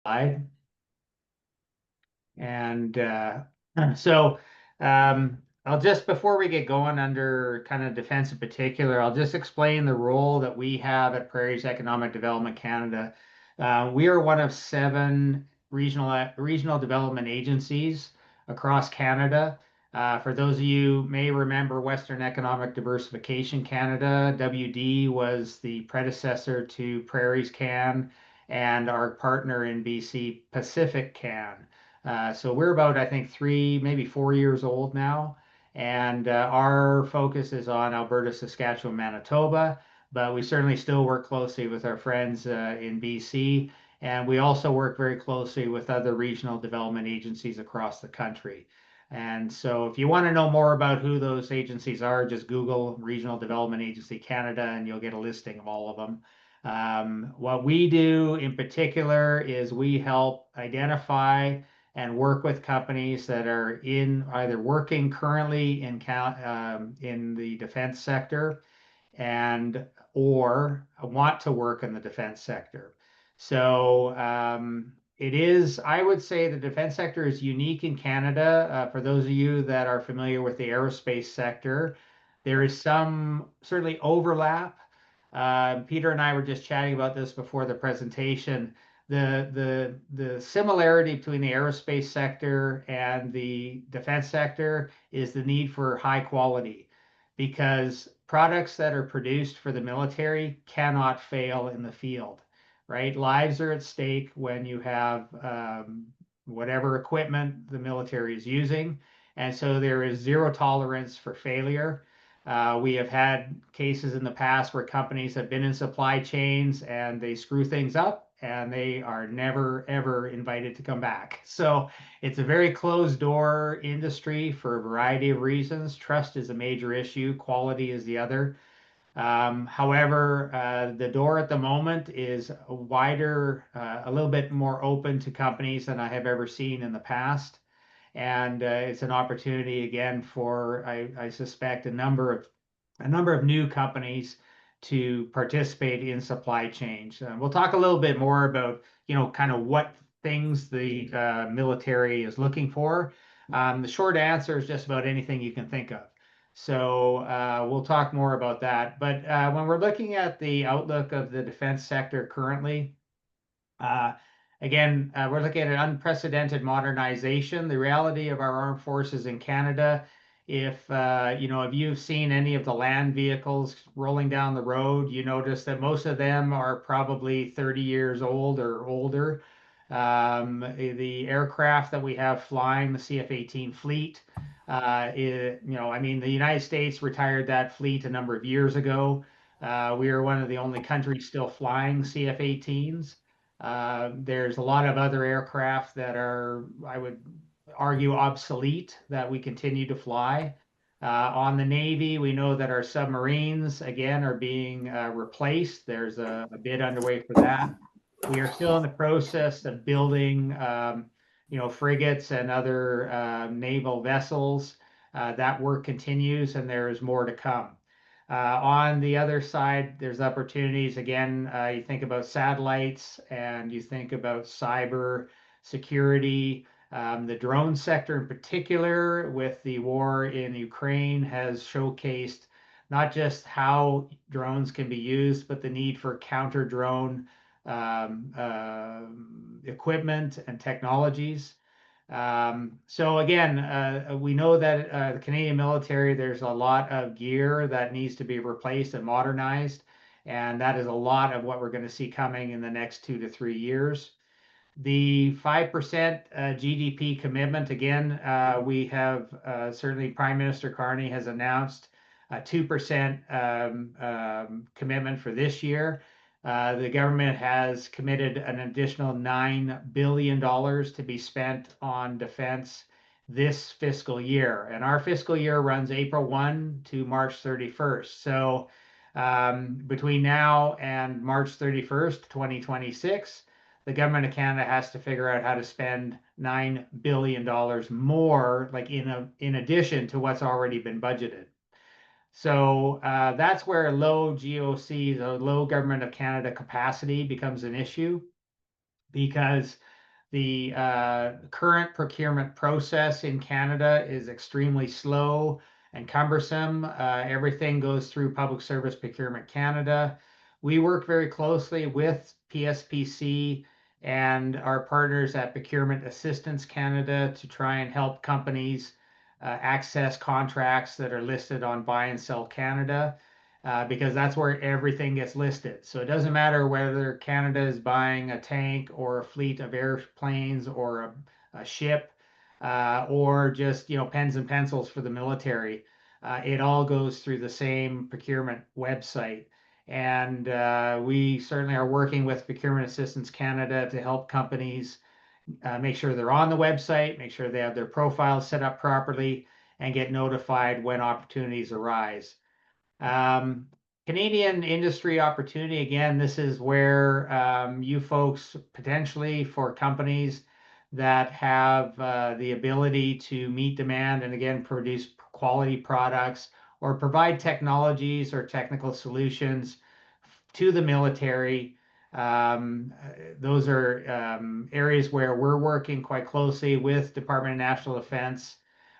slide. And so I'll just, before we get going under kind of defense in particular, I'll just explain the role that we have at Prairies Economic Development Canada. We are one of 7 regional development agencies across Canada. For those of you who may remember Western Economic Diversification Canada, WD was the predecessor to Prairies CAN and our partner in BC, Pacific CAN. So we're about, I think, 3, maybe 4 years old now. And our focus is on Alberta, Saskatchewan, Manitoba, but we certainly still work closely with our friends in BC. And we also work very closely with other regional development agencies across the country. And so if you want to know more about who those agencies are, just Google Regional Development Agency Canada and you'll get a listing of all of them. What we do in particular is we help identify and work with companies that are in either working currently in the defense sector and or want to work in the defense sector. So it is, I would say the defense sector is unique in Canada. For those of you that are familiar with the aerospace sector, there is some certainly overlap. Peter and I were just chatting about this before the presentation. The similarity between the aerospace sector and the defense sector is the need for high quality, because products that are produced for the military cannot fail in the field, right? Lives are at stake when you have whatever equipment the military is using. And so there is zero tolerance for failure. We have had cases in the past where companies have been in supply chains and they screw things up and they are never, ever invited to come back. So it's a very closed door industry for a variety of reasons. Trust is a major issue, quality is the other. However, the door at the moment is wider, a little bit more open to companies than I have ever seen in the past. And it's an opportunity again for, I suspect, a number of new companies to participate in supply chains. We'll talk a little bit more about, kind of what things the military is looking for. The short answer is just about anything you can think of. So we'll talk more about that. But when we're looking at the outlook of the defense sector currently, uh, again, we're looking at an unprecedented modernization. The reality of our armed forces in Canada, if you've seen any of the land vehicles rolling down the road, you notice that most of them are probably 30 years old or older. The aircraft that we have flying, the CF-18 fleet, I mean, the United States retired that fleet a number of years ago. We are one of the only countries still flying CF-18s. There's a lot of other aircraft that are, I would argue, obsolete that we continue to fly. On the Navy, we know that our submarines, again, are being replaced. There's a bid underway for that. We are still in the process of building, frigates and other naval vessels. That work continues, and there is more to come. On the other side, there's opportunities. Again, you think about satellites and you think about cyber security. The drone sector in particular, with the war in Ukraine, has showcased not just how drones can be used, but the need for counter drone equipment and technologies. So again, we know that the Canadian military, there's a lot of gear that needs to be replaced and modernized, and that is a lot of what we're going to see coming in the next 2 to 3 years. The 5% GDP commitment, again, we have certainly Prime Minister Carney has announced a 2% commitment for this year. The government has committed an additional $9 billion to be spent on defense this fiscal year. And our fiscal year runs April 1 to March 31st. So between now and March 31st, 2026, the government of Canada has to figure out how to spend $9 billion more, like in addition to what's already been budgeted. So that's where low GOC, the low government of Canada capacity, becomes an issue, because The current procurement process in Canada is extremely slow and cumbersome. Everything goes through Public Service Procurement Canada. We work very closely with PSPC and our partners at Procurement Assistance Canada to try and help companies access contracts that are listed on Buy and Sell Canada, because that's where everything gets listed. So it doesn't matter whether Canada is buying a tank or a fleet of airplanes or a ship, or just pens and pencils for the military. It all goes through the same procurement website. And we certainly are working with Procurement Assistance Canada to help companies make sure they're on the website, make sure they have their profiles set up properly, and get notified when opportunities arise. Um, Canadian industry opportunity, again, this is where you folks potentially for companies that have the ability to meet demand and again produce quality products or provide technologies or technical solutions to the military. Those are areas where we're working quite closely with Department of National Defense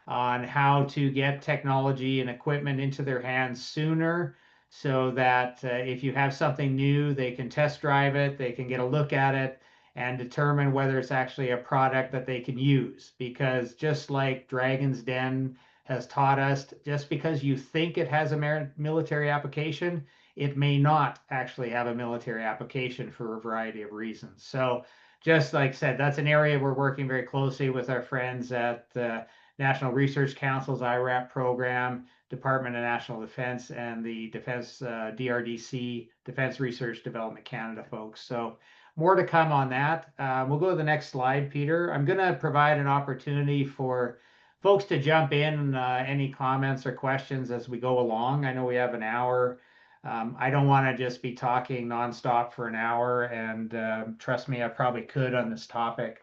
on how to get technology and equipment into their hands sooner so that if you have something new, they can test drive it, they can get a look at it, and determine whether it's actually a product that they can use. Because just like Dragon's Den has taught us, just because you think it has a military application, it may not actually have a military application for a variety of reasons. So, just like I said, that's an area we're working very closely with our friends at the National Research Council's IRAP program, Department of National Defense, and the Defense DRDC, Defense Research Development Canada folks. So more to come on that. We'll go to the next slide, Peter. I'm going to provide an opportunity for folks to jump in, any comments or questions as we go along. I know we have an hour. I don't want to just be talking nonstop for an hour, and trust me, I probably could on this topic.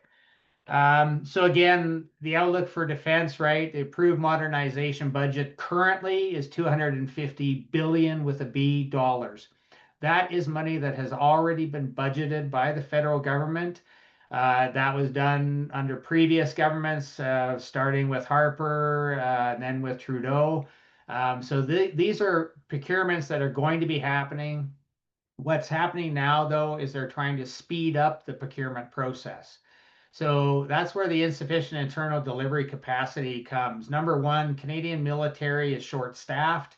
So again, the outlook for defense, right? The approved modernization budget currently is 250 billion with a B dollars. That is money that has already been budgeted by the federal government. That was done under previous governments, starting with Harper, and then with Trudeau. So these are procurements that are going to be happening. What's happening now, though, is they're trying to speed up the procurement process. So that's where the insufficient internal delivery capacity comes. Number one, Canadian military is short-staffed.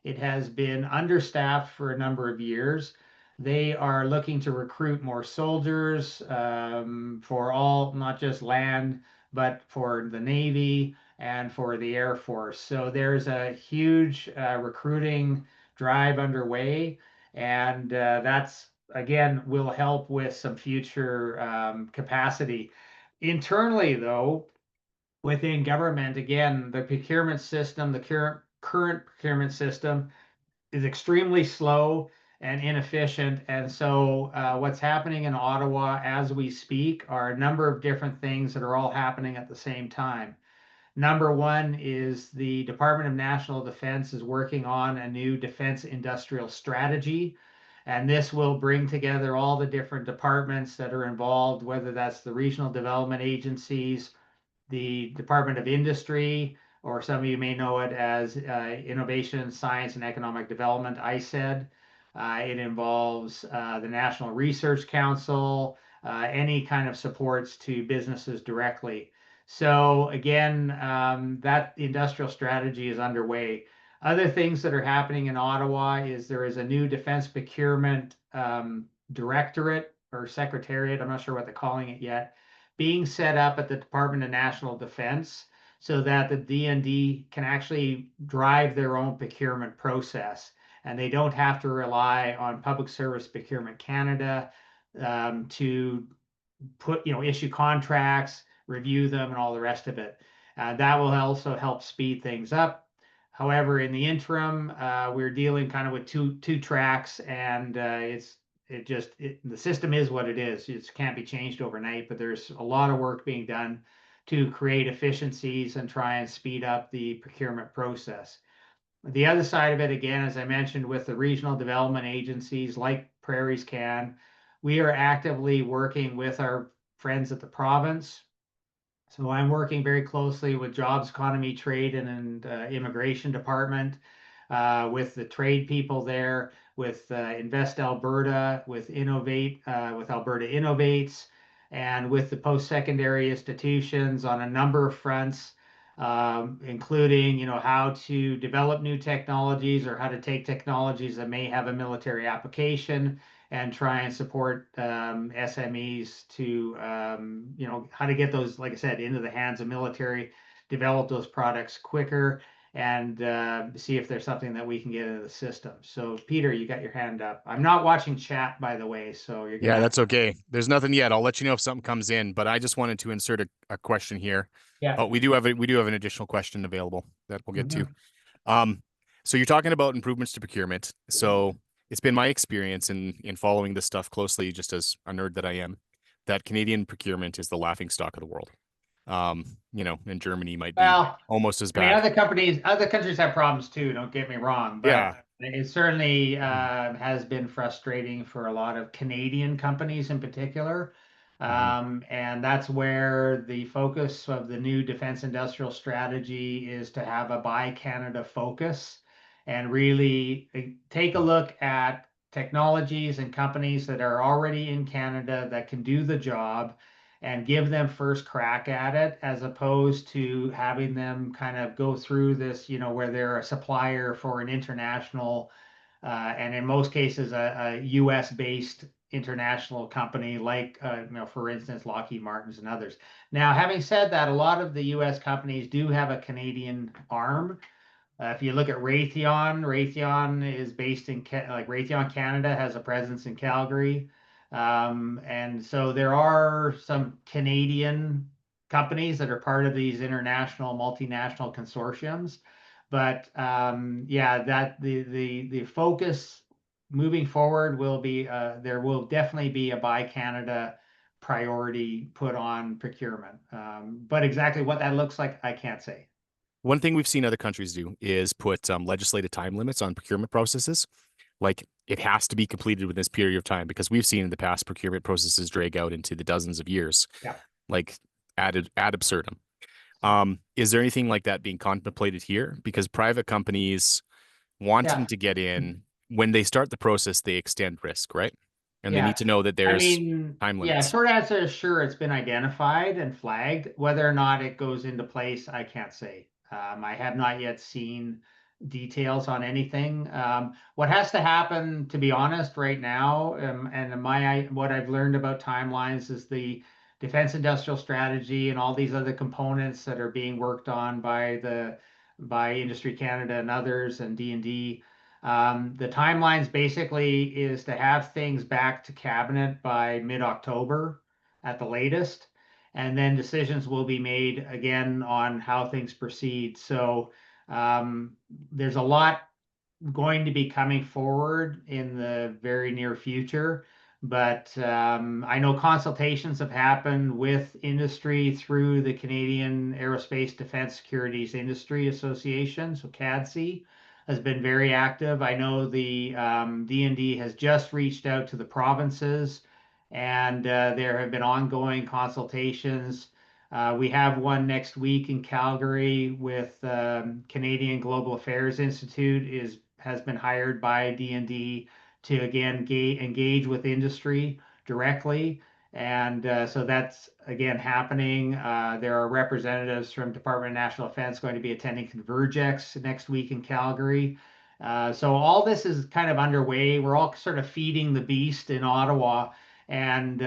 It has been understaffed for a number of years. They are looking to recruit more soldiers for all, not just land, but for the Navy and for the Air Force. So there's a huge recruiting drive underway, and that's again will help with some future capacity. Internally, though, within government, again, the procurement system, the current procurement system is extremely slow and inefficient. And so, what's happening in Ottawa as we speak are a number of different things that are all happening at the same time. Number one is the Department of National Defense is working on a new defense industrial strategy. And this will bring together all the different departments that are involved, whether that's the regional development agencies, the Department of Industry, or some of you may know it as Innovation, Science, and Economic Development, ISED. It involves the National Research Council, any kind of supports to businesses directly. So again, that industrial strategy is underway. Other things that are happening in Ottawa is there is a new defense procurement directorate or secretariat, I'm not sure what they're calling it yet, being set up at the Department of National Defense so that the DND can actually drive their own procurement process. And they don't have to rely on Public Service Procurement Canada to issue contracts, review them, and all the rest of it. That will also help speed things up. However, in the interim, we're dealing kind of with two tracks, and the system is what it is. It can't be changed overnight, but there's a lot of work being done to create efficiencies and try and speed up the procurement process. The other side of it, again, as I mentioned, with the regional development agencies like Prairies we are actively working with our friends at the province. So I'm working very closely with Jobs, Economy, Trade, and Immigration Department, with the trade people there, with Invest Alberta, with Innovate, with Alberta Innovates, and with the post-secondary institutions on a number of fronts, including, how to develop new technologies or how to take technologies that may have a military application and try and support SMEs to, how to get those, like I said, into the hands of military, develop those products quicker, and see if there's something that we can get into the system. So, Peter, you got your hand up. I'm not watching chat, by the way, so you're Yeah, gonna have that's okay. There's nothing yet. I'll let you know if something comes in, but I just wanted to insert a question here. yeah. Oh, we do have an additional question available that we'll get to. Mhm. Um, so you're talking about improvements to procurement. So it's been my experience in following this stuff closely, just as a nerd that I am, that Canadian procurement is the laughing stock of the world. And Germany might be Well, almost as I mean, bad. other countries have problems too, don't get me wrong, Yeah. but it certainly has been frustrating for a lot of Canadian companies in particular. Mhm. And that's where the focus of the new defense industrial strategy is to have a Buy Canada focus and really take a look at technologies and companies that are already in Canada that can do the job and give them first crack at it, as opposed to having them kind of go through this, where they're a supplier for an international, and in most cases, a US based international company like, for instance, Lockheed Martin's and others. Now, having said that, a lot of the US companies do have a Canadian arm. If you look at Raytheon is based in like Raytheon Canada has a presence in Calgary, and so there are some Canadian companies that are part of these international multinational consortiums. But yeah, that the focus moving forward will be, there will definitely be a Buy Canada priority put on procurement. But exactly what that looks like, I can't say. One thing we've seen other countries do is put legislative time limits on procurement processes. Like it has to be completed within this period of time because we've seen in the past procurement processes drag out into the dozens of years, Yeah. like ad absurdum. Is there anything like that being contemplated here? Because private companies wanting Yeah. to get in, when they start the process, they extend risk, right? And they need Yeah. to know that I there's mean, time yeah, limits. short answer is sure, it's been identified and flagged. Whether or not it goes into place, I can't say. I have not yet seen details on anything. What has to happen, to be honest, right now, and what I've learned about timelines is the defense industrial strategy and all these other components that are being worked on by Industry Canada and others and D&D. The timelines basically is to have things back to cabinet by mid-October at the latest, and then decisions will be made again on how things proceed. So there's a lot going to be coming forward in the very near future. But I know consultations have happened with industry through the Canadian Aerospace Defense Securities Industry Association, so CADSI has been very active. I know the D&D has just reached out to the provinces, and there have been ongoing consultations. We have one next week in Calgary with Canadian Global Affairs Institute has been hired by D&D to again engage with industry directly. And so that's again happening. There are representatives from Department of National Defense going to be attending Convergex next week in Calgary. So all this is kind of underway. We're all sort of feeding the beast in Ottawa and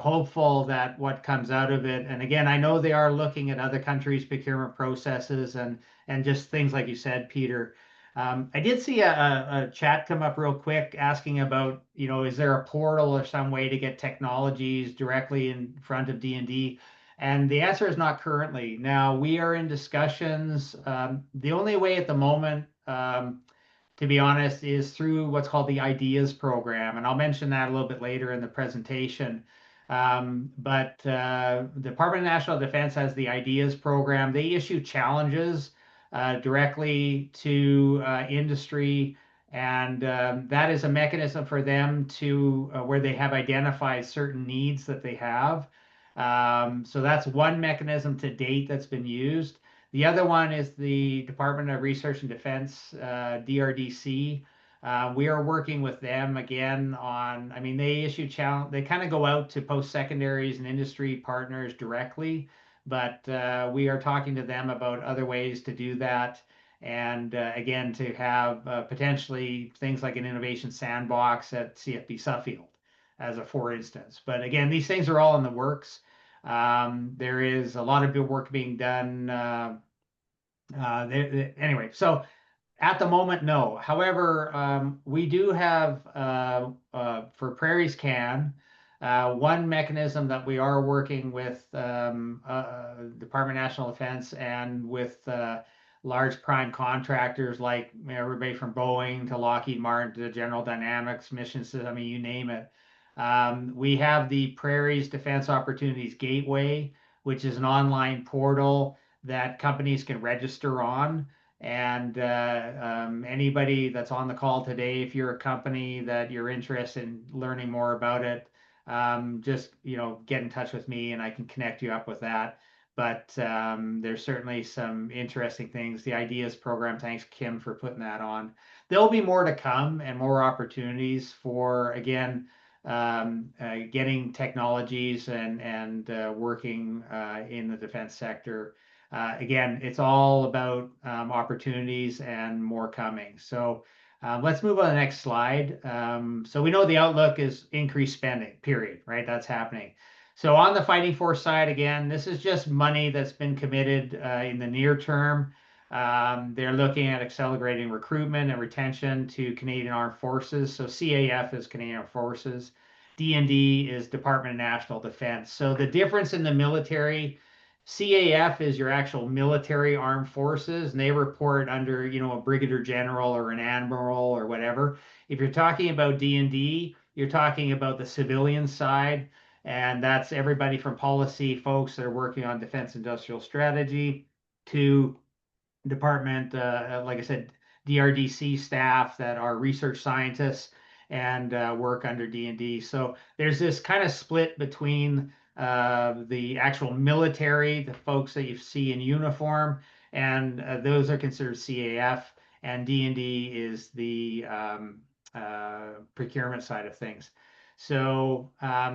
hopeful that what comes out of it. And again, I know they are looking at other countries' procurement processes and just things like you said, Peter. I did see a chat come up real quick asking about, is there a portal or some way to get technologies directly in front of D&D? And the answer is not currently. Now, we are in discussions. The only way at the moment, to be honest, is through what's called the Ideas program. And I'll mention that a little bit later in the presentation. But the Department of National Defense has the Ideas program. They issue challenges directly to industry. And that is a mechanism for them to where they have identified certain needs that they have. So that's one mechanism to date that's been used. The other one is the Department of Research and Defense, DRDC. We are working with them again on, I mean, they issue challenge, they kind of go out to post-secondaries and industry partners directly, but we are talking to them about other ways to do that. And again, to have potentially things like an innovation sandbox at CFB Suffield, as a for instance. But again, these things are all in the works. There is a lot of good work being done. Anyway, so at the moment, no. However, we do have for Prairies Can one mechanism that we are working with Department of National Defense and with large prime contractors like everybody from Boeing to Lockheed Martin to General Dynamics, Mission Systems, I mean, you name it. We have the Prairies Defense Opportunities Gateway, which is an online portal that companies can register on. And anybody that's on the call today, if you're a company that you're interested in learning more about it, just get in touch with me and I can connect you up with that. But there's certainly some interesting things. The Ideas program, thanks Kim for putting that on. There'll be more to come and more opportunities for again getting technologies and working in the defense sector. Again, it's all about opportunities and more coming. So let's move on to the next slide. So we know the outlook is increased spending, period, right? That's happening. So on the fighting force side, again, this is just money that's been committed in the near term. They're looking at accelerating recruitment and retention to Canadian Armed Forces. So CAF is Canadian Armed Forces. D&D is Department of National Defense. So the difference in the military, CAF is your actual military armed forces, and they report under, a brigadier general or an admiral or whatever. If you're talking about D&D, you're talking about the civilian side, and that's everybody from policy folks that are working on defense industrial strategy to department, like I said, DRDC staff that are research scientists and work under D&D. So there's this kind of split between the actual military, the folks that you see in uniform, and those are considered CAF, and D&D is the procurement side of things. So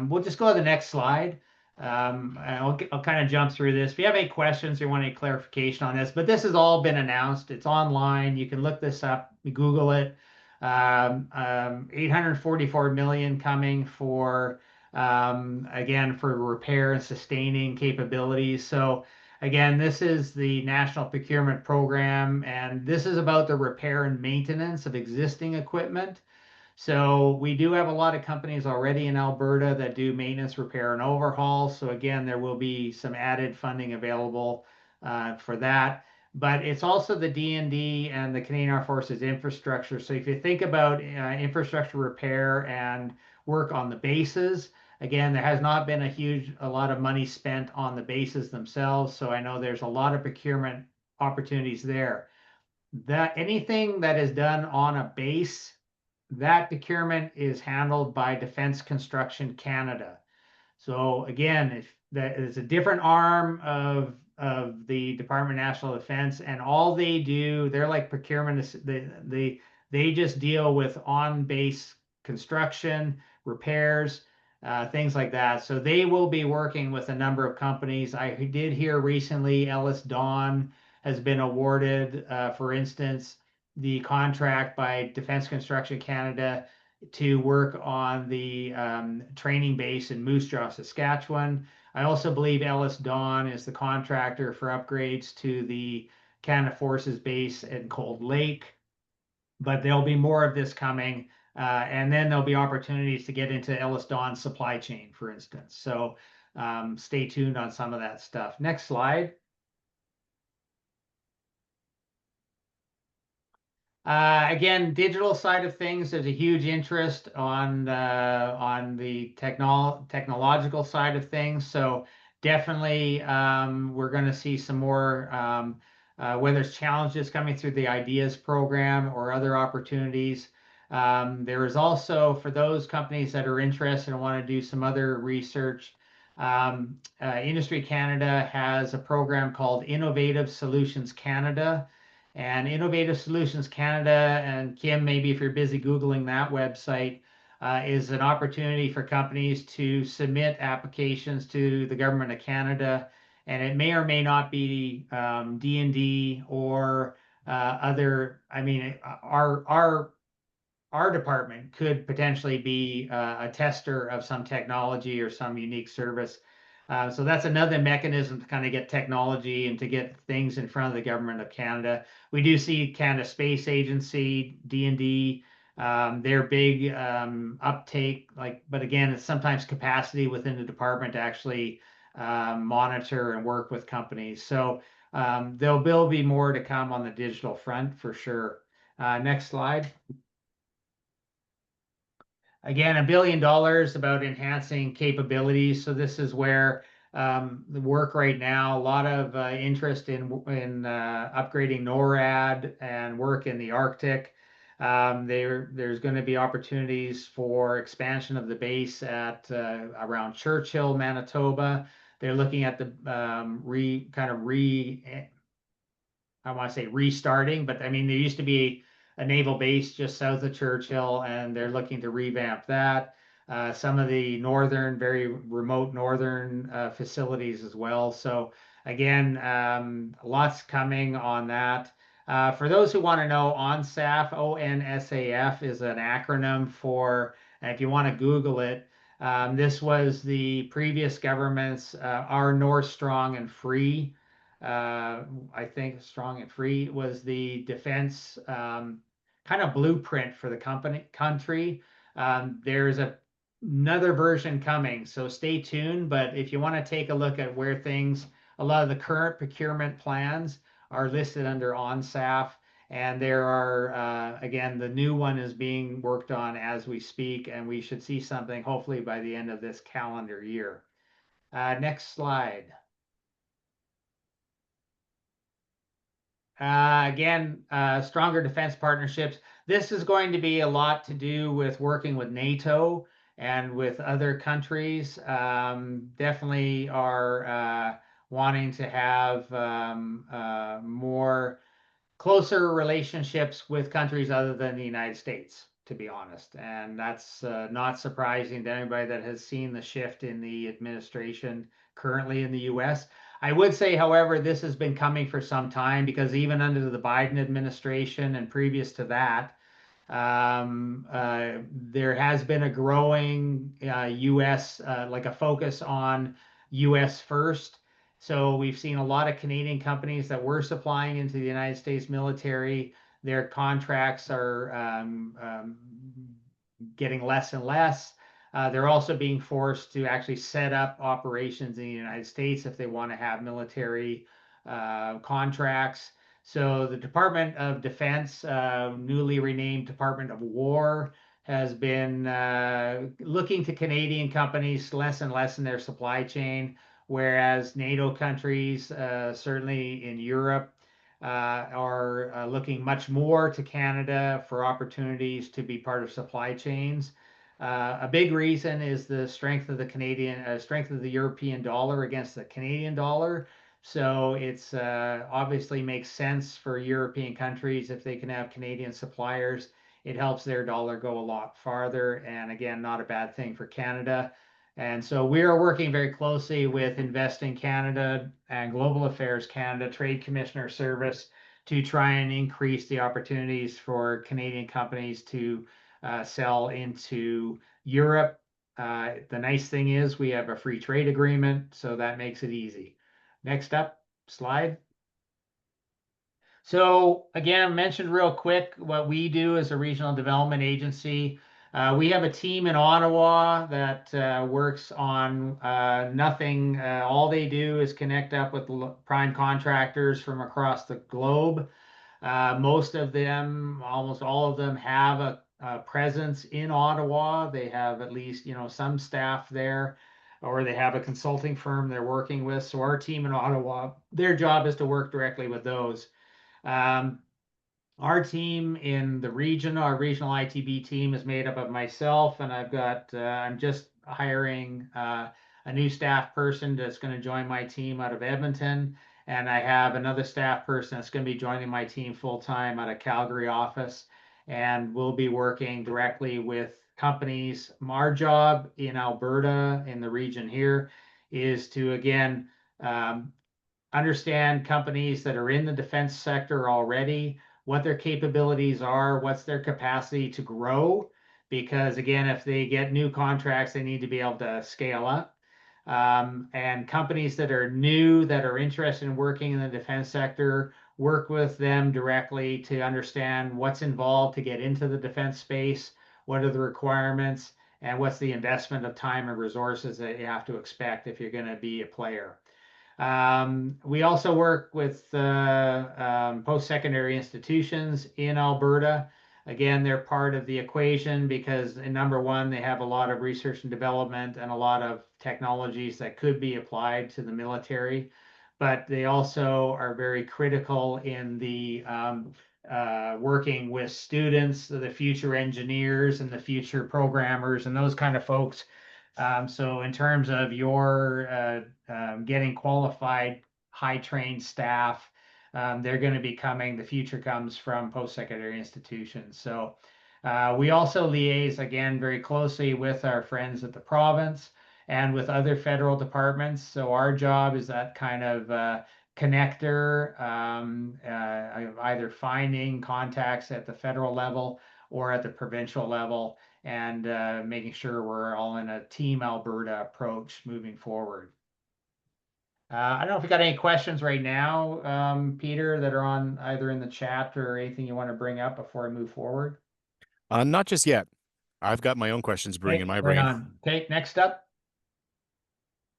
we'll just go to the next slide. I'll kind of jump through this. If you have any questions or want any clarification on this, but this has all been announced. It's online. You can look this up, Google it. 844 million coming for again for repair and sustaining capabilities. So again, this is the National Procurement Program, and this is about the repair and maintenance of existing equipment. So we do have a lot of companies already in Alberta that do maintenance, repair, and overhaul. So again, there will be some added funding available for that. But it's also the D&D and the Canadian Armed Forces infrastructure. So if you think about infrastructure repair and work on the bases, again, there has not been a lot of money spent on the bases themselves. So I know there's a lot of procurement opportunities there. That anything that is done on a base, that procurement is handled by Defense Construction Canada. So again, if that is a different arm of the Department of National Defense, and all they do, they're like procurement. They just deal with on-base construction, repairs, things like that. So they will be working with a number of companies. I did hear recently Ellis Dawn has been awarded, for instance, the contract by Defense Construction Canada to work on the training base in Moose Jaw, Saskatchewan. I also believe Ellis Dawn is the contractor for upgrades to the Canada Forces base in Cold Lake. But there'll be more of this coming. And then there'll be opportunities to get into Ellis Dawn's supply chain, for instance. So stay tuned on some of that stuff. Next slide. Again, digital side of things, there's a huge interest on the technological side of things. So definitely, we're going to see some more, whether it's challenges coming through the Ideas program or other opportunities. There is also, for those companies that are interested and want to do some other research, Industry Canada has a program called Innovative Solutions Canada. And Innovative Solutions Canada, and Kim, maybe if you're busy Googling that website, is an opportunity for companies to submit applications to the government of Canada. And it may or may not be D&D or other, I mean, our department could potentially be a tester of some technology or some unique service. So that's another mechanism to kind of get technology and to get things in front of the government of Canada. We do see Canada Space Agency, D&D, their big uptake, like, but again, it's sometimes capacity within the department to actually monitor and work with companies. So there'll be more to come on the digital front for sure. Next slide. Again, $1 billion about enhancing capabilities. So this is where the work right now, a lot of interest in upgrading NORAD and work in the Arctic. There's going to be opportunities for expansion of the base at around Churchill, Manitoba. They're looking at the I want to say restarting, but I mean, there used to be a naval base just south of Churchill, and they're looking to revamp that. Some of the northern, very remote northern facilities as well. So again, lots coming on that. For those who want to know, ONSAF, ONSAF is an acronym for, and if you want to Google it, this was the previous government's Our North Strong and Free. I think Strong and Free was the defense kind of blueprint for the country. There's another version coming, so stay tuned. But if you want to take a look at where things, a lot of the current procurement plans are listed under ONSAF, and there are again, the new one is being worked on as we speak, and we should see something hopefully by the end of this calendar year. Next slide. Again, stronger defense partnerships. This is going to be a lot to do with working with NATO and with other countries. Definitely are wanting to have more closer relationships with countries other than the United States, to be honest. And that's not surprising to anybody that has seen the shift in the administration currently in the US. I would say, however, this has been coming for some time because even under the Biden administration and previous to that, there has been a growing US, like a focus on US first. So we've seen a lot of Canadian companies that were supplying into the United States military. Their contracts are getting less and less. They're also being forced to actually set up operations in the United States if they want to have military contracts. So the Department of Defense, newly renamed Department of War, has been looking to Canadian companies less and less in their supply chain, whereas NATO countries, certainly in Europe, are looking much more to Canada for opportunities to be part of supply chains. A big reason is the strength of the European dollar against the Canadian dollar. So it's obviously makes sense for European countries if they can have Canadian suppliers. It helps their dollar go a lot farther, and again, not a bad thing for Canada. And so we are working very closely with Invest in Canada and Global Affairs Canada Trade Commissioner Service to try and increase the opportunities for Canadian companies to sell into Europe. The nice thing is we have a free trade agreement, so that makes it easy. Next up, slide. So again, I mentioned real quick what we do as a regional development agency. We have a team in Ottawa that works on nothing. All they do is connect up with prime contractors from across the globe. Most of them, almost all of them, have a presence in Ottawa. They have at least, some staff there, or they have a consulting firm they're working with. So our team in Ottawa, their job is to work directly with those. Um, our team in the region, our regional ITB team, is made up of myself, and I'm just hiring a new staff person that's going to join my team out of Edmonton. And I have another staff person that's going to be joining my team full time out of Calgary office. And we'll be working directly with companies. Our job in Alberta, in the region here, is to, again, um, understand companies that are in the defense sector already, what their capabilities are, what's their capacity to grow. Because again, if they get new contracts, they need to be able to scale up. And companies that are new, that are interested in working in the defense sector, work with them directly to understand what's involved to get into the defense space, what are the requirements, and what's the investment of time and resources that you have to expect if you're going to be a player. We also work with post-secondary institutions in Alberta. Again, they're part of the equation because, number one, they have a lot of research and development and a lot of technologies that could be applied to the military, but they also are very critical in the working with students, the future engineers and the future programmers and those kind of folks. So in terms of your getting qualified, high trained staff, they're going to be coming. The future comes from post-secondary institutions. So we also liaise again very closely with our friends at the province and with other federal departments. So our job is that kind of connector, either finding contacts at the federal level or at the provincial level, and making sure we're all in a Team Alberta approach moving forward. I don't know if you got any questions right now, Peter, that are on either in the chat or anything you want to bring up before I move forward. Not just yet. I've got my own questions brewing in Okay, my right brain. on. Okay, next up.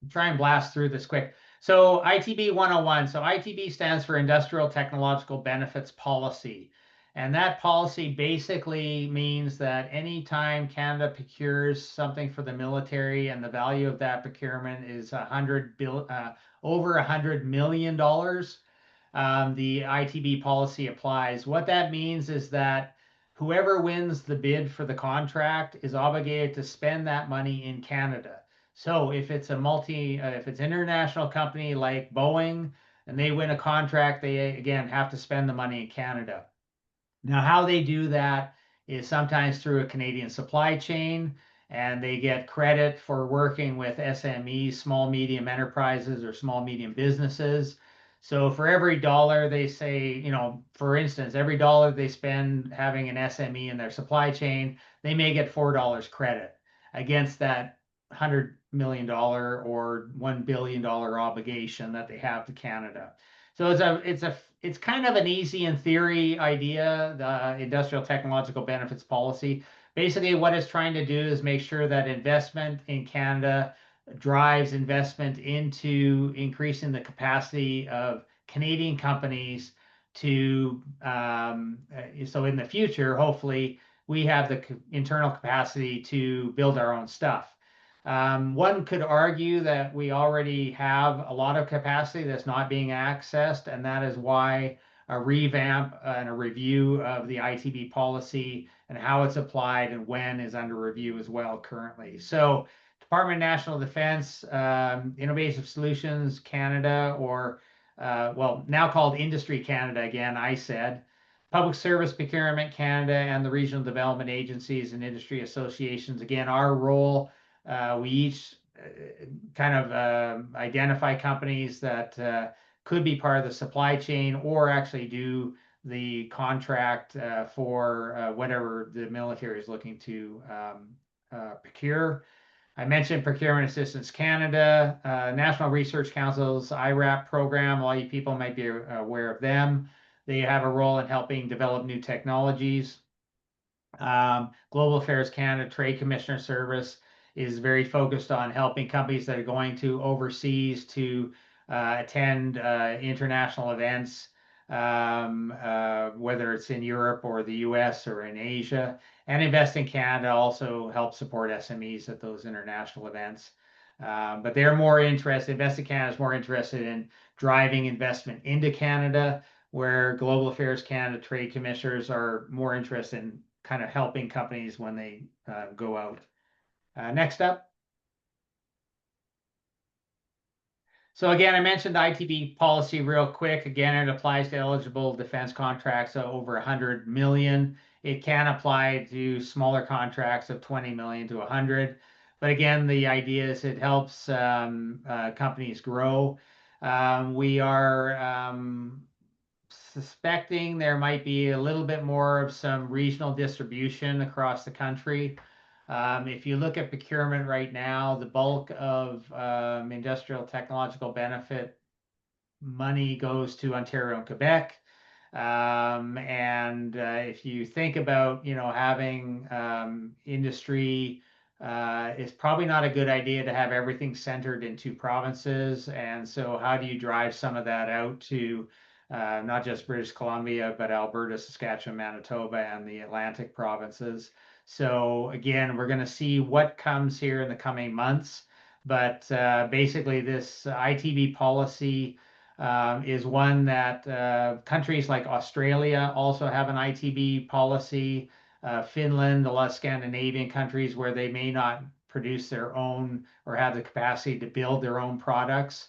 Try and blast through this quick. So ITB 101. So ITB stands for Industrial Technological Benefits Policy. And that policy basically means that anytime Canada procures something for the military and the value of that procurement is over $100 million, the ITB policy applies. What that means is that whoever wins the bid for the contract is obligated to spend that money in Canada. So if it's if it's an international company like Boeing and they win a contract, they again have to spend the money in Canada. Now, how they do that is sometimes through a Canadian supply chain, and they get credit for working with SMEs, small medium enterprises, or small medium businesses. So for every dollar they say, for instance, every dollar they spend having an SME in their supply chain, they may get $4 credit against that $100 million or $1 billion obligation that they have to Canada. So it's kind of an easy in theory idea, the industrial technological benefits policy. Basically, what it's trying to do is make sure that investment in Canada drives investment into increasing the capacity of Canadian companies to, so in the future, hopefully, we have the internal capacity to build our own stuff. One could argue that we already have a lot of capacity that's not being accessed, and that is why a revamp and a review of the ITB policy and how it's applied and when is under review as well currently. So Department of National Defense, Innovative Solutions Canada, or well, now called Industry Canada again, I said, Public Service Procurement Canada, and the regional development agencies and industry associations. Again, our role, we each kind of identify companies that could be part of the supply chain or actually do the contract for whatever the military is looking to procure. I mentioned Procurement Assistance Canada, National Research Council's IRAP program. A lot of you people might be aware of them. They have a role in helping develop new technologies. Global Affairs Canada Trade Commissioner Service is very focused on helping companies that are going to overseas to attend international events, whether it's in Europe or the US or in Asia. And Invest in Canada also helps support SMEs at those international events. But they're more interested, Invest in Canada is more interested in driving investment into Canada, where Global Affairs Canada trade commissioners are more interested in kind of helping companies when they go out. Next up. So again, I mentioned ITB policy real quick. Again, it applies to eligible defense contracts of over 100 million. It can apply to smaller contracts of 20 million to 100. But again, the idea is it helps companies grow. We are suspecting there might be a little bit more of some regional distribution across the country. If you look at procurement right now, the bulk of industrial technological benefit money goes to Ontario and Quebec. And if you think about, having industry, it's probably not a good idea to have everything centered in two provinces. And so, how do you drive some of that out to not just British Columbia, but Alberta, Saskatchewan, Manitoba, and the Atlantic provinces? So, again, we're going to see what comes here in the coming months. But basically, this ITB policy is one that countries like Australia also have an ITB policy. Finland, a lot of Scandinavian countries where they may not produce their own or have the capacity to build their own products.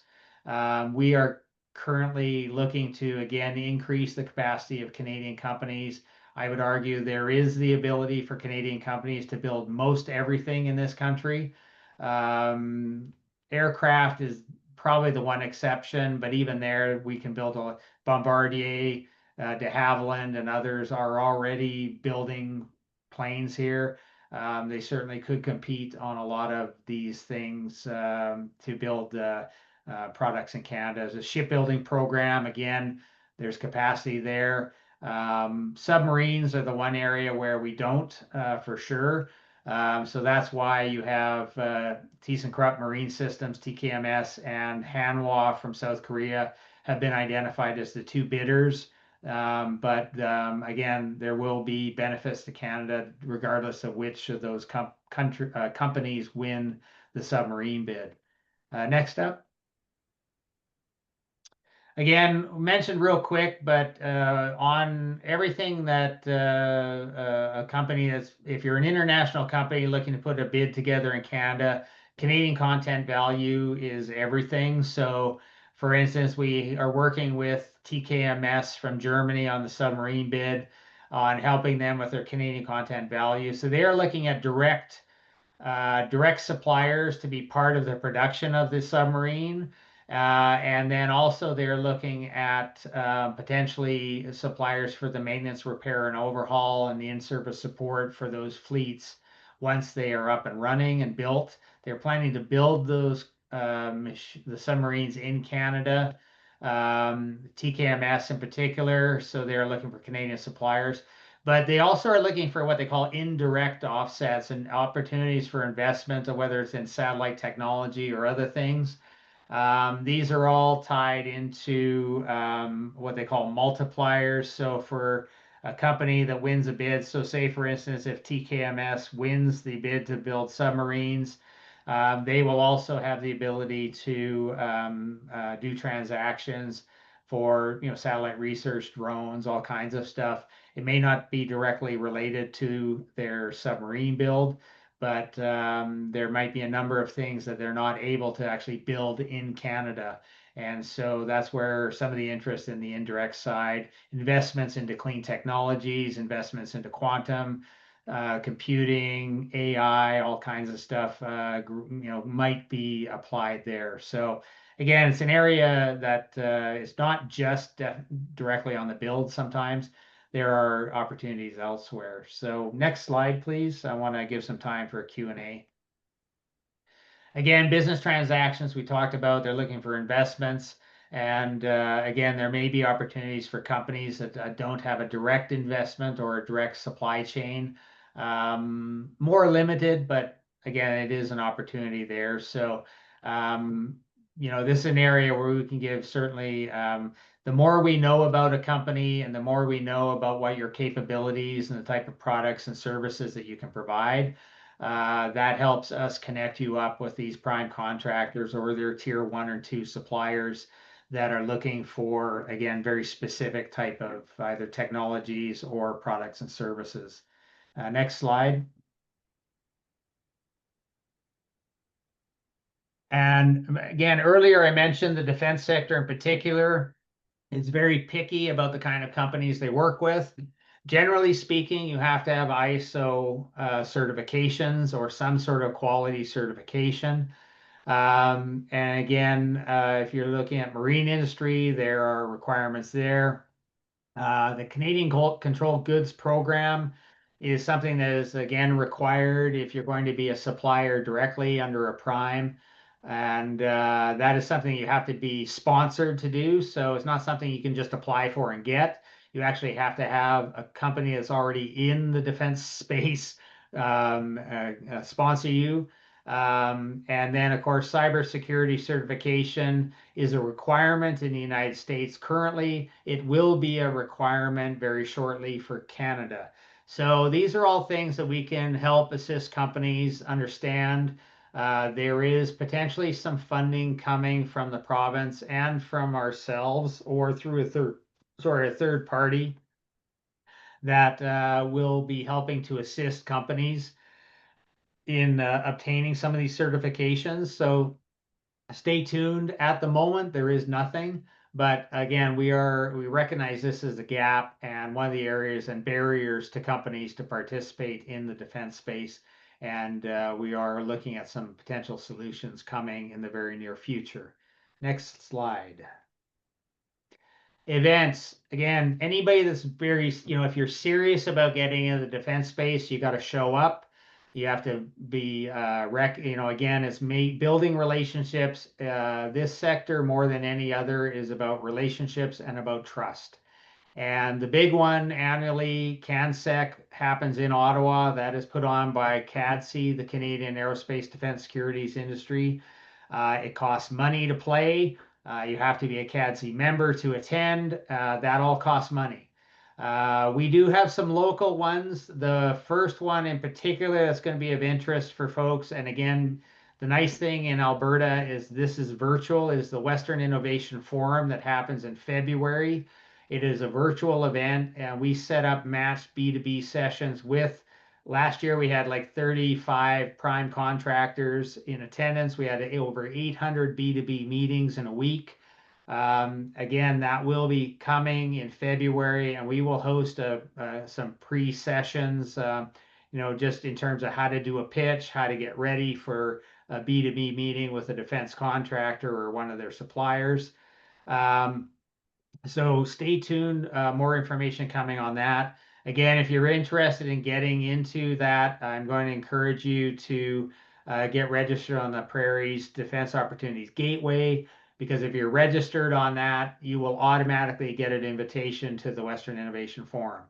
We are currently looking to again increase the capacity of Canadian companies. I would argue there is the ability for Canadian companies to build most everything in this country. Um, Aircraft is probably the one exception, but even there, we can build a Bombardier, de Havilland, and others are already building planes here. They certainly could compete on a lot of these things to build products in Canada. As a shipbuilding program, again, there's capacity there. Submarines are the one area where we don't, for sure. So that's why you have ThyssenKrupp Marine Systems, TKMS, and Hanwha from South Korea have been identified as the two bidders. But again, there will be benefits to Canada regardless of which of those companies win the submarine bid. Next up. Again, mentioned real quick, but on everything that a company is, if you're an international company looking to put a bid together in Canada, Canadian content value is everything. So, for instance, we are working with TKMS from Germany on the submarine bid on helping them with their Canadian content value. So they are looking at direct suppliers to be part of the production of the submarine. And then also they're looking at potentially suppliers for the maintenance, repair, and overhaul and the in-service support for those fleets once they are up and running and built. They're planning to build the submarines in Canada, TKMS in particular. So they're looking for Canadian suppliers. But they also are looking for what they call indirect offsets and opportunities for investment, whether it's in satellite technology or other things. These are all tied into what they call multipliers. So for a company that wins a bid, so say for instance, if TKMS wins the bid to build submarines, they will also have the ability to do transactions for satellite research, drones, all kinds of stuff. It may not be directly related to their submarine build, but there might be a number of things that they're not able to actually build in Canada. And so that's where some of the interest in the indirect side, investments into clean technologies, investments into quantum computing, AI, all kinds of stuff, might be applied there. So again, it's an area that is not just directly on the build sometimes. There are opportunities elsewhere. So next slide, please. I want to give some time for a Q&A. Again, business transactions we talked about, they're looking for investments. And again, there may be opportunities for companies that don't have a direct investment or a direct supply chain. More limited, but again, it is an opportunity there. So, this is an area where we can give certainly the more we know about a company and the more we know about what your capabilities and the type of products and services that you can provide, that helps us connect you up with these prime contractors or their tier 1 or 2 suppliers that are looking for, again, very specific type of either technologies or products and services. Next slide. And again, earlier I mentioned the defense sector in particular is very picky about the kind of companies they work with. Generally speaking, you have to have ISO certifications or some sort of quality certification. And again, if you're looking at marine industry, there are requirements there. The Canadian Controlled Goods Program is something that is again required if you're going to be a supplier directly under a prime. And that is something you have to be sponsored to do. So it's not something you can just apply for and get. You actually have to have a company that's already in the defense space sponsor you. And then, of course, cybersecurity certification is a requirement in the United States currently. It will be a requirement very shortly for Canada. So these are all things that we can help assist companies understand. There is potentially some funding coming from the province and from ourselves or through a third party that will be helping to assist companies in obtaining some of these certifications. So stay tuned. At the moment, there is nothing, but again, we recognize this as a gap and one of the areas and barriers to companies to participate in the defense space. And we are looking at some potential solutions coming in the very near future. Next slide. Events. Again, anybody that's very, if you're serious about getting into the defense space, you got to show up. You have to be, again, it's building relationships. This sector, more than any other, is about relationships and about trust. And the big one annually, CANSEC, happens in Ottawa. That is put on by CADSI, the Canadian Aerospace Defense Securities Industry. It costs money to play. You have to be a CADSI member to attend. That all costs money. We do have some local ones. The first one in particular that's going to be of interest for folks, and again, the nice thing in Alberta is this is virtual, is the Western Innovation Forum that happens in February. It is a virtual event, and we set up matched B2B sessions with. Last year, we had like 35 prime contractors in attendance. We had over 800 B2B meetings in a week. Again, that will be coming in February, and we will host some pre-sessions, just in terms of how to do a pitch, how to get ready for a B2B meeting with a defense contractor or one of their suppliers. So stay tuned. More information coming on that. Again, if you're interested in getting into that, I'm going to encourage you to get registered on the Prairies Defense Opportunities Gateway, because if you're registered on that, you will automatically get an invitation to the Western Innovation Forum.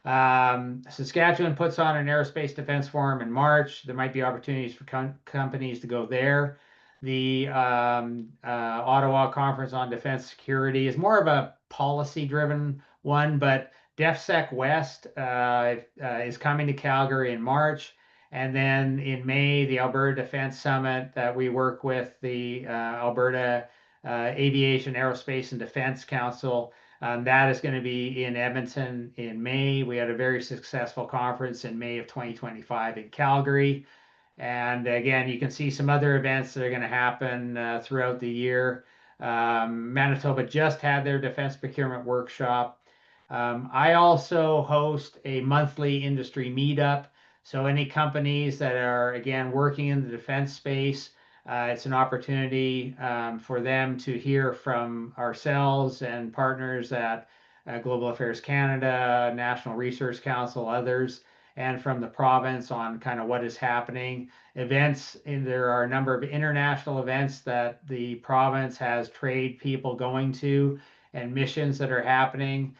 Saskatchewan puts on an aerospace defense forum in March. There might be opportunities for companies to go there. The Ottawa Conference on Defense Security is more of a policy-driven one, but DefSec West is coming to Calgary in March. And then in May, the Alberta Defense Summit that we work with the Alberta Aviation, Aerospace, and Defense Council. That is going to be in Edmonton in May. We had a very successful conference in May of 2025 in Calgary. And again, you can see some other events that are going to happen throughout the year. Manitoba just had their defense procurement workshop. I also host a monthly industry meetup. So any companies that are, again, working in the defense space, it's an opportunity for them to hear from ourselves and partners at Global Affairs Canada, National Research Council, others, and from the province on kind of what is happening. Events, and there are a number of international events that the province has trade people going to and missions that are happening.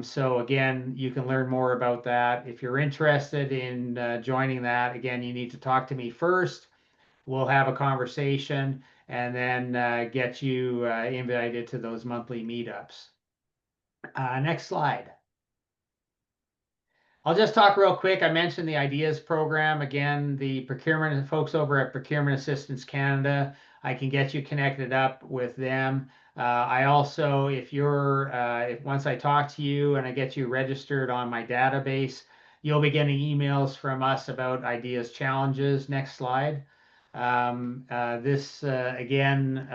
So again, you can learn more about that. If you're interested in joining that, again, you need to talk to me first. We'll have a conversation and then get you invited to those monthly meetups. Next slide. I'll just talk real quick. I mentioned the Ideas program. Again, the procurement folks over at Procurement Assistance Canada, I can get you connected up with them. I also, if once I talk to you and I get you registered on my database, you'll be getting emails from us about ideas challenges. Next slide. This again,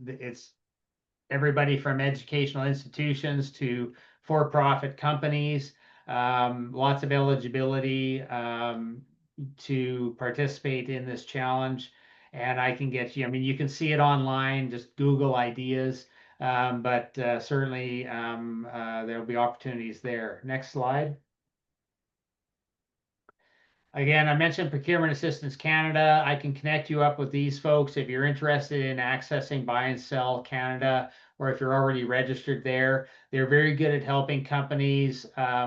it's everybody from educational institutions to for-profit companies. Lots of eligibility to participate in this challenge. And I can get you, I mean, you can see it online, just Google ideas, but certainly there'll be opportunities there. Next slide. Again, I mentioned Procurement Assistance Canada. I can connect you up with these folks if you're interested in accessing Buy and Sell Canada, or if you're already registered there. They're very good at helping companies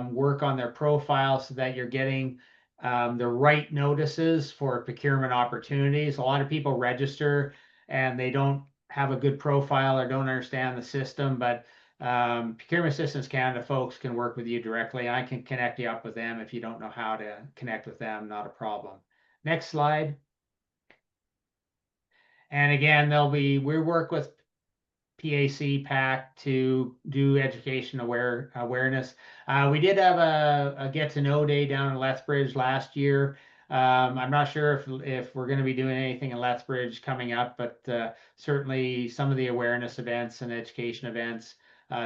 work on their profile so that you're getting the right notices for procurement opportunities. A lot of people register and they don't have a good profile or don't understand the system, but Procurement Assistance Canada folks can work with you directly. I can connect you up with them if you don't know how to connect with them, not a problem. Next slide. And again, we work with PAC to do education awareness. We did have a get to know day down in Lethbridge last year. I'm not sure if we're going to be doing anything in Lethbridge coming up, but certainly some of the awareness events and education events.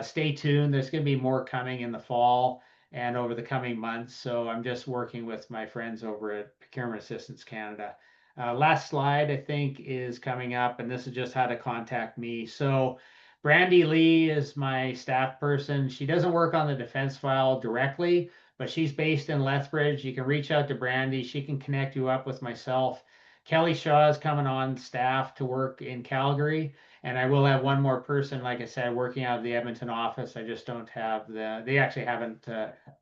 Stay tuned. There's going to be more coming in the fall and over the coming months. So I'm just working with my friends over at Procurement Assistance Canada. Last slide, I think, is coming up, and this is just how to contact me. So Brandy Lee is my staff person. She doesn't work on the defense file directly, but she's based in Lethbridge. You can reach out to Brandy. She can connect you up with myself. Kelly Shaw is coming on staff to work in Calgary. And I will have one more person, like I said, working out of the Edmonton office. I just don't have they actually haven't,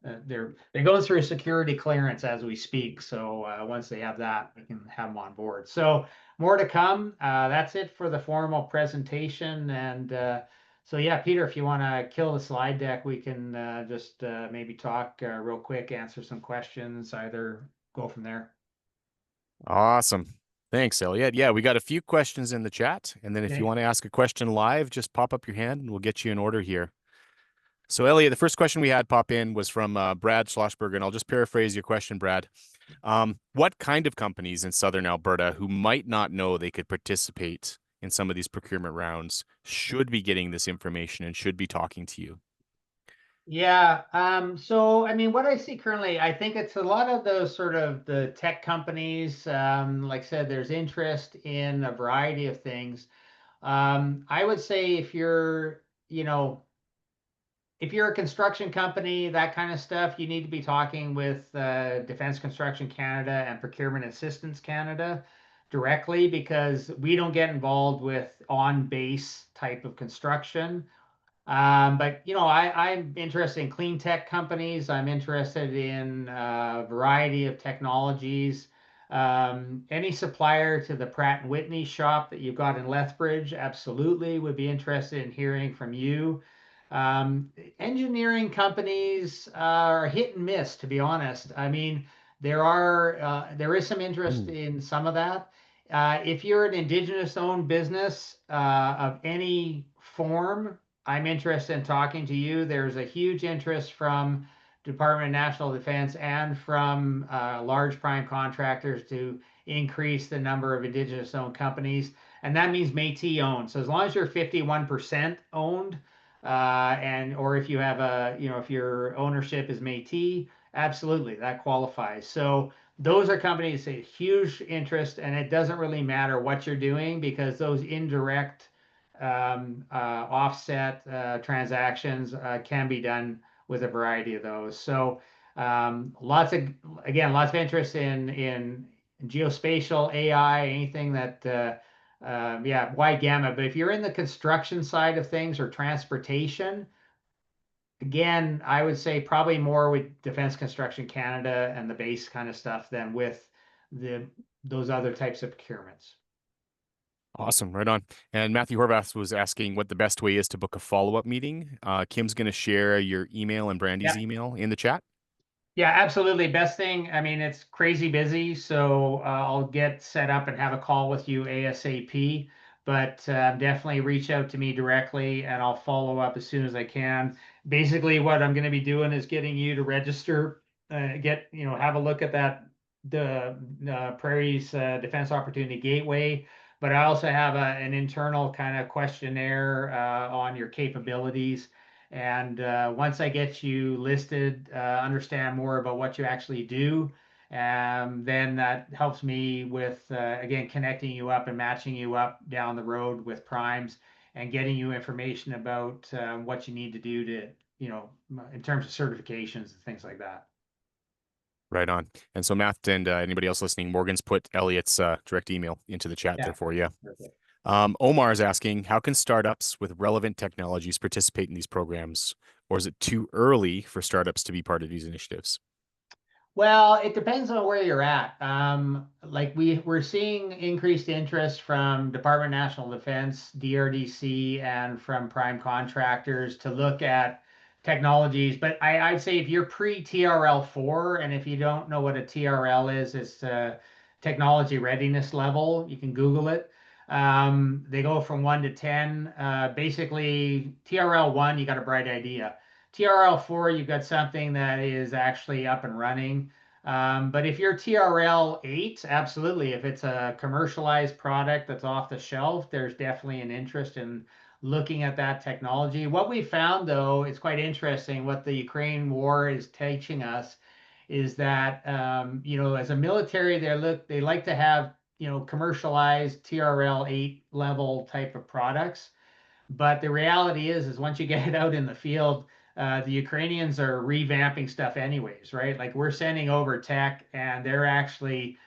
they're going through a security clearance as we speak. So once they have that, we can have them on board. So more to come. That's it for the formal presentation. And so, yeah, Peter, if you want to kill the slide deck, we can just maybe talk real quick, answer some questions, either go from there. Awesome. Thanks, Elliot. Yeah, we got a few questions in the chat. And then if you Okay. want to ask a question live, just pop up your hand and we'll get you in order here. So, Elliot, the first question we had pop in was from Brad Schlossberger, and I'll just paraphrase your question, Brad. What kind of companies in Southern Alberta who might not know they could participate in some of these procurement rounds should be getting this information and should be talking to you? Yeah. So I mean, what I see currently, I think it's a lot of those sort of the tech companies. Like I said, there's interest in a variety of things. I would say if you're, you know, if you're a construction company, that kind of stuff, you need to be talking with Defense Construction Canada and Procurement Assistance Canada directly because we don't get involved with on-base type of construction. But you know, I'm interested in clean tech companies. I'm interested in a variety of technologies. Any supplier to the Pratt and Whitney shop that you've got in Lethbridge, absolutely would be interested in hearing from you. Engineering companies are hit and miss, to be honest. I mean, there is some interest Mm. in some of that. If you're an Indigenous-owned business of any form, I'm interested in talking to you. There's a huge interest from Department of National Defense and from large prime contractors to increase the number of Indigenous-owned companies, and that means Métis owned. So as long as you're 51% owned, and or if you have if your ownership is Métis, absolutely that qualifies. So those are companies that huge interest, and it doesn't really matter what you're doing because those indirect offset transactions can be done with a variety of those. So lots of interest in geospatial AI, anything that yeah, wide gamut. But if you're in the construction side of things or transportation, again, I would say probably more with Defense Construction Canada and the base kind of stuff than with the those other types of procurements. Awesome. Right on. And Matthew Horvath was asking what the best way is to book a follow-up meeting. Kim's going to share your email and Brandy's Yeah. email in the chat. Yeah, absolutely. Best thing, I mean, it's crazy busy, so I'll get set up and have a call with you ASAP. But definitely reach out to me directly and I'll follow up as soon as I can. Basically, what I'm going to be doing is getting you to register, have a look at the Prairies Defense Opportunity Gateway, but I also have an internal kind of questionnaire on your capabilities. And once I get you listed, understand more about what you actually do, then that helps me with, again, connecting you up and matching you up down the road with primes and getting you information about what you need to do to, in terms of certifications and things like that. Right on. And so, Matt and anybody else listening, Morgan's put Elliot's direct email into the chat there Yeah. for you. Perfect. Omar is asking, how can startups with relevant technologies participate in these programs? Or is it too early for startups to be part of these initiatives? Well, it depends on where you're at. Like we're seeing increased interest from Department of National Defense, DRDC, and from prime contractors to look at technologies. But I'd say if you're pre-TRL 4, and if you don't know what a TRL is, it's technology readiness level. You can Google it. They go from 1 to 10. Basically, TRL 1, you got a bright idea. TRL 4, you've got something that is actually up and running. But if you're TRL 8, absolutely. If it's a commercialized product that's off the shelf, there's definitely an interest in looking at that technology. What we found, though, it's quite interesting. What the Ukraine war is teaching us is that as a military, they like to have commercialized TRL 8 level type of products. But the reality is once you get it out in the field, the Ukrainians are revamping stuff anyways, right? Like we're sending over tech, and they're actually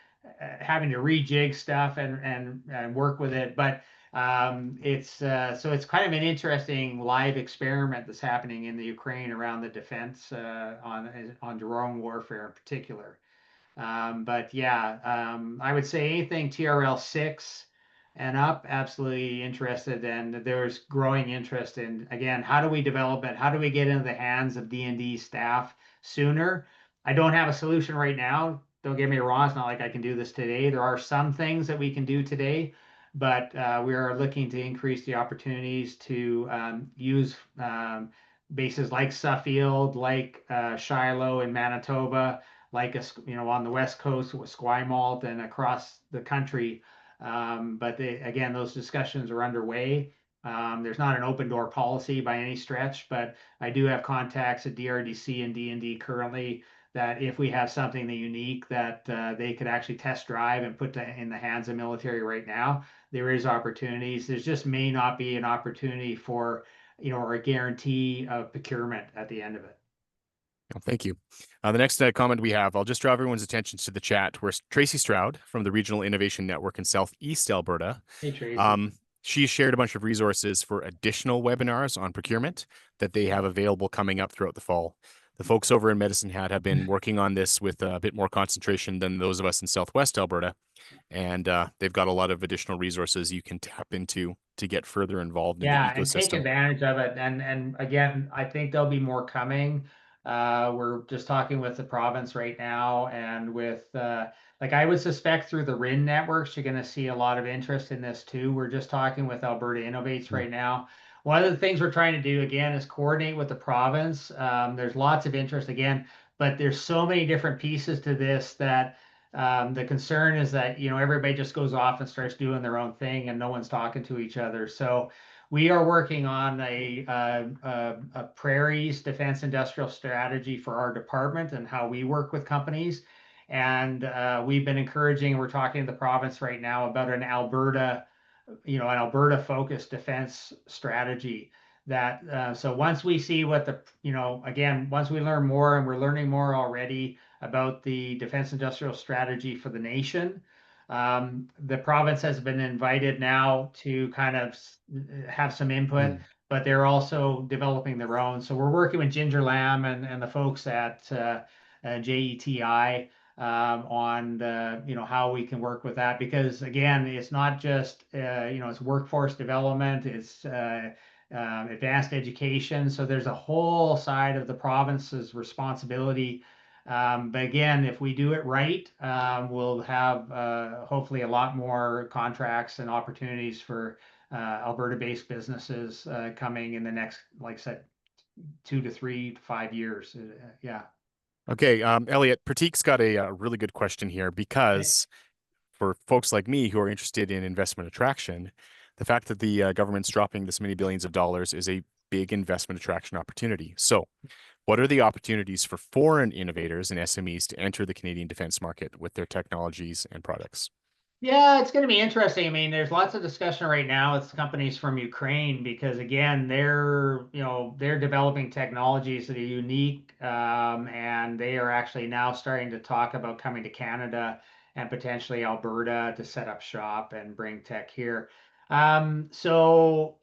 having to rejig stuff and work with it. But it's kind of an interesting live experiment that's happening in the Ukraine around the defense on drone warfare in particular. But yeah, I would say anything TRL 6 and up, absolutely interested. And there's growing interest in, again, how do we develop it? How do we get into the hands of D&D staff sooner? I don't have a solution right now. Don't get me wrong. It's not like I can do this today. There are some things that we can do today, but we are looking to increase the opportunities to use bases like Suffield, like Shiloh in Manitoba, like on the west coast with Esquimalt and across the country. But again, those discussions are underway. There's not an open door policy by any stretch, but I do have contacts at DRDC and D&D currently that if we have something that unique that they could actually test drive and put in the hands of military right now, there is opportunities. There just may not be an opportunity for, or a guarantee of procurement at the end of it. Well, thank you. The next comment we have, I'll just draw everyone's attention to the chat where Tracy Stroud from the Regional Innovation Network in Southeast Alberta, Hey, Tracy. um, she shared a bunch of resources for additional webinars on procurement that they have available coming up throughout the fall. The folks over in Medicine Hat have been working on this with a bit more concentration than those of us in Southwest Alberta, and they've got a lot of additional resources you can tap into to get further involved in the Yeah, and take ecosystem. advantage of it. And again, I think there'll be more coming. We're just talking with the province right now, and with like I would suspect through the RIN networks, you're going to see a lot of interest in this too. We're just talking with Alberta Innovates Mm. right now. One of the things we're trying to do again is coordinate with the province. There's lots of interest again, but there's so many different pieces to this that the concern is that everybody just goes off and starts doing their own thing, and no one's talking to each other. So we are working on a Prairies Defense Industrial Strategy for our department and how we work with companies. And we've been encouraging. We're talking to the province right now about an Alberta focused defense strategy that so once we see what again, once we learn more, and we're learning more already about the defense industrial strategy for the nation, the province has been invited now to kind of have some input, Mm. but they're also developing their own. So we're working with Ginger Lamb and the folks at JETI on how we can work with that, because again, it's not just it's workforce development, it's advanced education. So there's a whole side of the province's responsibility. But again, if we do it right, we'll have hopefully a lot more contracts and opportunities for Alberta-based businesses coming in the next, like I said, 2 to 3 to 5 years. Yeah. Okay, Elliot, Pratik's got a really good question here Okay. because for folks like me who are interested in investment attraction, the fact that the government's dropping this many billions of dollars is a big investment attraction opportunity. So, what are the opportunities for foreign innovators and SMEs to enter the Canadian defense market with their technologies and products? Yeah, it's going to be interesting. I mean, there's lots of discussion right now with companies from Ukraine because again, they're developing technologies that are unique, and they are actually now starting to talk about coming to Canada and potentially Alberta to set up shop and bring tech here. So,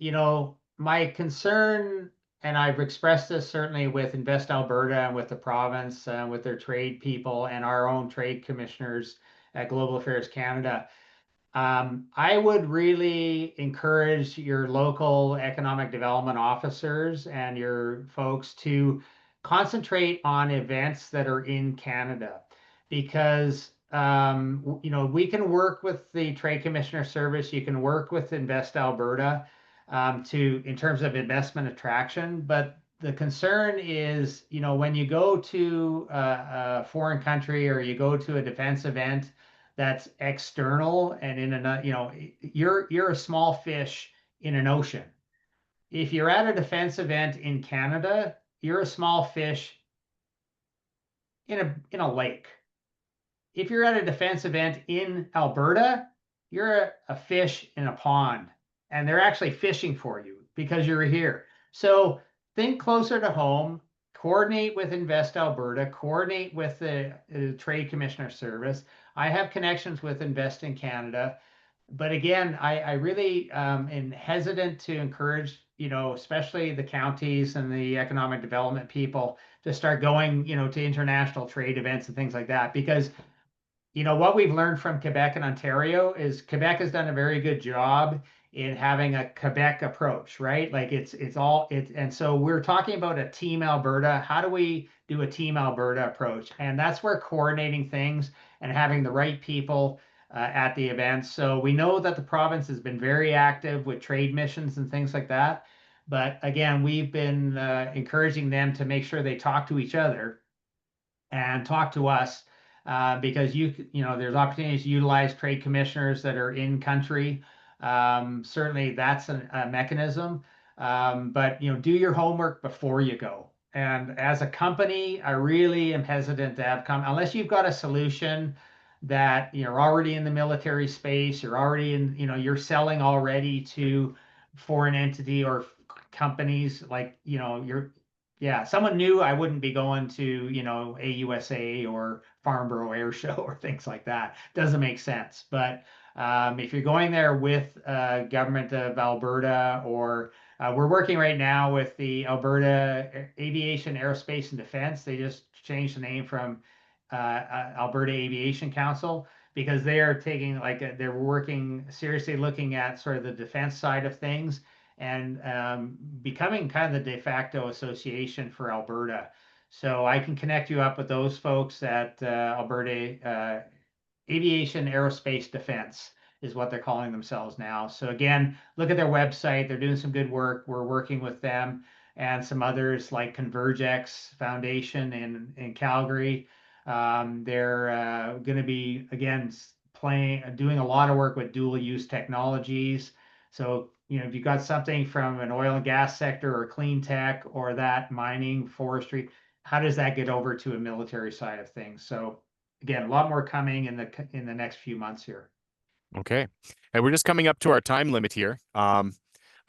my concern, and I've expressed this certainly with Invest Alberta and with the province, with their trade people and our own trade commissioners at Global Affairs Canada. I would really encourage your local economic development officers and your folks to concentrate on events that are in Canada because we can work with the Trade Commissioner Service, you can work with Invest Alberta to in terms of investment attraction, but the concern is, when you go to a foreign country or you go to a defense event that's external and in a, you're a small fish in an ocean. If you're at a defense event in Canada, you're a small fish in a lake. If you're at a defense event in Alberta, you're a fish in a pond, and they're actually fishing for you because you're here. So think closer to home, coordinate with Invest Alberta, coordinate with the Trade Commissioner Service. I have connections with Invest in Canada. But again, I really am hesitant to encourage, especially the counties and the economic development people to start going, to international trade events and things like that because what we've learned from Quebec and Ontario is Quebec has done a very good job in having a Quebec approach, right? Like and so we're talking about a team Alberta. How do we do a team Alberta approach? And that's where coordinating things and having the right people at the events. So we know that the province has been very active with trade missions and things like that. But again, we've been encouraging them to make sure they talk to each other and talk to us because there's opportunities to utilize trade commissioners that are in country. Certainly, that's a mechanism. But do your homework before you go. And as a company, I really am hesitant to have come unless you've got a solution that you're already in the military space, you're already you're selling already to foreign entity or companies like yeah, someone new, I wouldn't be going to, AUSA or Farnborough Air Show or things like that. Doesn't make sense. But if you're going there with government of Alberta, or we're working right now with the Alberta Aviation, Aerospace, and Defense. They just changed the name from Alberta Aviation Council because they are taking they're working seriously looking at sort of the defense side of things and becoming kind of the de facto association for Alberta. So I can connect you up with those folks at Alberta Aviation Aerospace Defense is what they're calling themselves now. So again, look at their website. They're doing some good work. We're working with them and some others like ConvergeX Foundation in Calgary. They're going to be again doing a lot of work with dual use technologies. So if you got something from an oil and gas sector or clean tech or that mining, forestry, how does that get over to a military side of things? So again, a lot more coming in the next few months here. Okay. And we're just coming up to our time limit here. I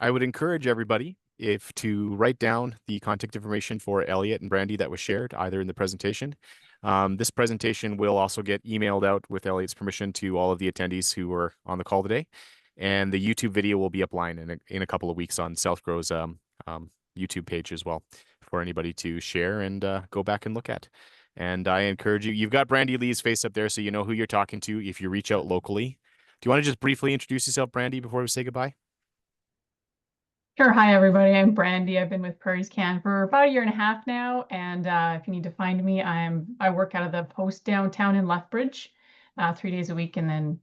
would encourage everybody if to write down the contact information for Elliot and Brandy that was shared either in the presentation. This presentation will also get emailed out with Elliot's permission to all of the attendees who were on the call today. And the YouTube video will be upline in a couple of weeks on Southgrow's YouTube page as well for anybody to share and go back and look at. And I encourage you, you've got Brandy Lee's face up there, so you know who you're talking to if you reach out locally. Do you want to just briefly introduce yourself, Brandy, before we say goodbye? Sure. Hi, everybody. I'm Brandy. I've been with Prairies Can for about a year and a half now. And if you need to find me, I work out of the post downtown in Lethbridge 3 days a week and then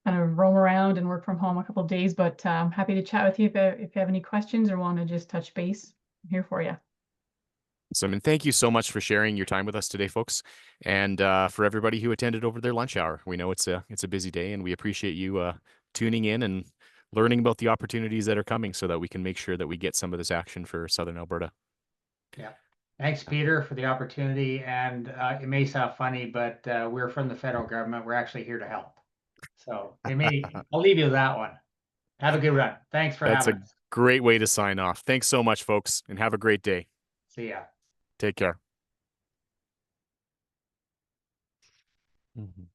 kind of roam around and work from home a couple of days. But I'm happy to chat with you if you have any questions or want to just touch base. I'm here for you. So, I mean, thank you so much for sharing your time with us today, folks, and for everybody who attended over their lunch hour. We know it's a busy day, and we appreciate you tuning in and learning about the opportunities that are coming, so that we can make sure that we get some of this action for Southern Alberta. Yeah. Thanks, Peter, for the opportunity. And it may sound funny, but we're from the federal government. We're actually here to help. So I'll leave you with that one. Have a good run. Thanks for That's a having us. great way to sign off. Thanks so much, folks, and have a great day. See ya. Take care. Mhm.